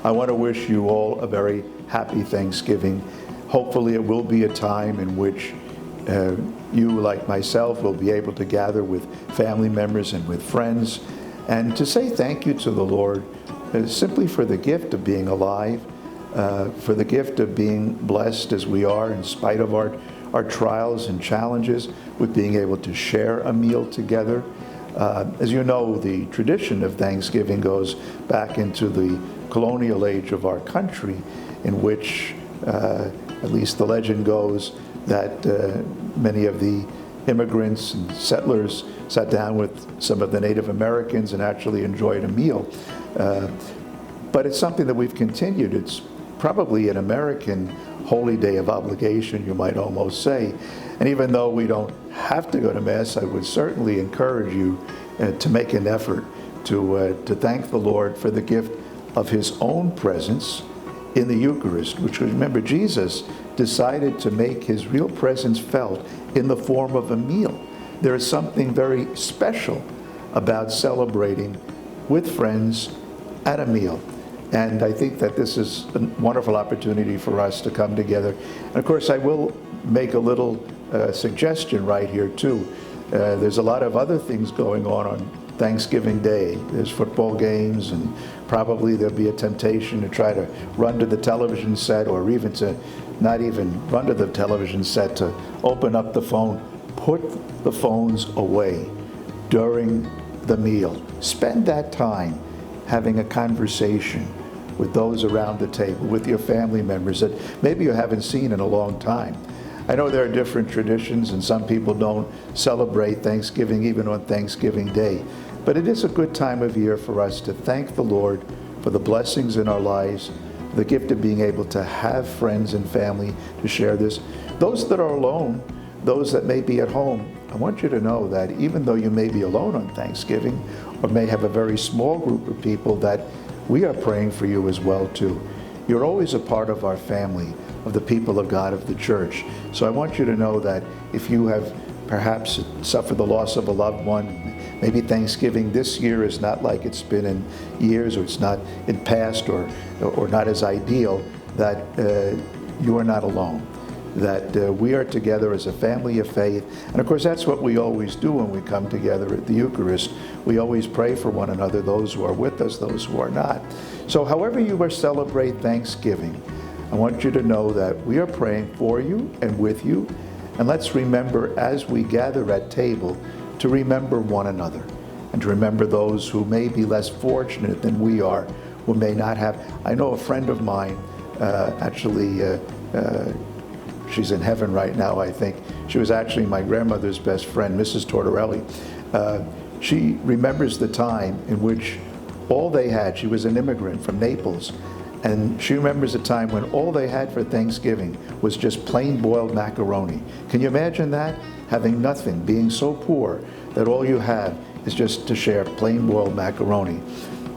I want to wish you all a very happy Thanksgiving. Hopefully it will be a time in which you, like myself, will be able to gather with family members and with friends and to say thank you to the Lord simply for the gift of being alive, for the gift of being blessed as we are in spite of our trials and challenges, with being able to share a meal together. As you know, the tradition of Thanksgiving goes back into the colonial age of our country, in which, at least the legend goes, that many of the immigrants and settlers sat down with some of the Native Americans and actually enjoyed a meal. But it's something that we've continued. It's probably an American holy day of obligation, you might almost say. And even though we don't have to go to Mass, I would certainly encourage you to make an effort to thank the Lord for the gift of His own presence in the Eucharist, which, remember, Jesus decided to make His real presence felt in the form of a meal. There is something very special about celebrating with friends at a meal. And I think that this is a wonderful opportunity for us to come together. And of course, I will make a little suggestion right here too. There's a lot of other things going on Thanksgiving Day. There's football games, and probably there'll be a temptation to try to run to the television set, or even to not even run to the television set, to open up the phone. Put the phones away during the meal. Spend that time having a conversation with those around the table, with your family members that maybe you haven't seen in a long time. I know there are different traditions, and some people don't celebrate Thanksgiving even on Thanksgiving Day. But it is a good time of year for us to thank the Lord for the blessings in our lives, the gift of being able to have friends and family to share this. Those that are alone, those that may be at home, I want you to know that even though you may be alone on Thanksgiving, or may have a very small group of people, that we are praying for you as well too. You're always a part of our family, of the people of God, of the church. So I want you to know that if you have perhaps suffered the loss of a loved one, maybe Thanksgiving this year is not like it's been in years, or it's not in past, or not as ideal, that you are not alone. That we are together as a family of faith. And of course, that's what we always do when we come together at the Eucharist. We always pray for one another, those who are with us, those who are not. So however you celebrate Thanksgiving, I want you to know that we are praying for you and with you. And let's remember, as we gather at table, to remember one another, and to remember those who may be less fortunate than we are, who may not have. I know a friend of mine, she's in heaven right now, I think. She was actually my grandmother's best friend, Mrs. Tortorelli. She remembers the time in which all they had, she was an immigrant from Naples, and she remembers a time when all they had for Thanksgiving was just plain boiled macaroni. Can you imagine that? Having nothing, being so poor that all you have is just to share plain boiled macaroni.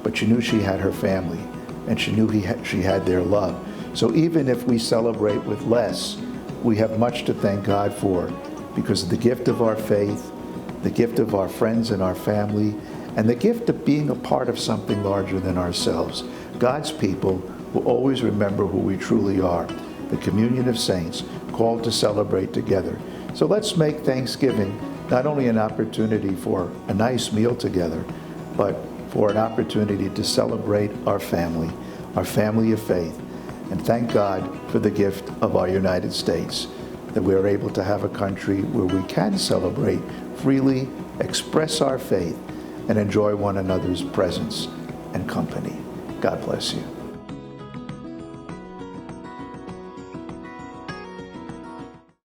But she knew she had her family, and she knew she had their love. So even if we celebrate with less, we have much to thank God for, because of the gift of our faith, the gift of our friends and our family, and the gift of being a part of something larger than ourselves. God's people will always remember who we truly are, the communion of saints, called to celebrate together. So let's make Thanksgiving not only an opportunity for a nice meal together, but for an opportunity to celebrate our family of faith. And thank God for the gift of our United States, that we are able to have a country where we can celebrate freely, express our faith, and enjoy one another's presence and company. God bless you.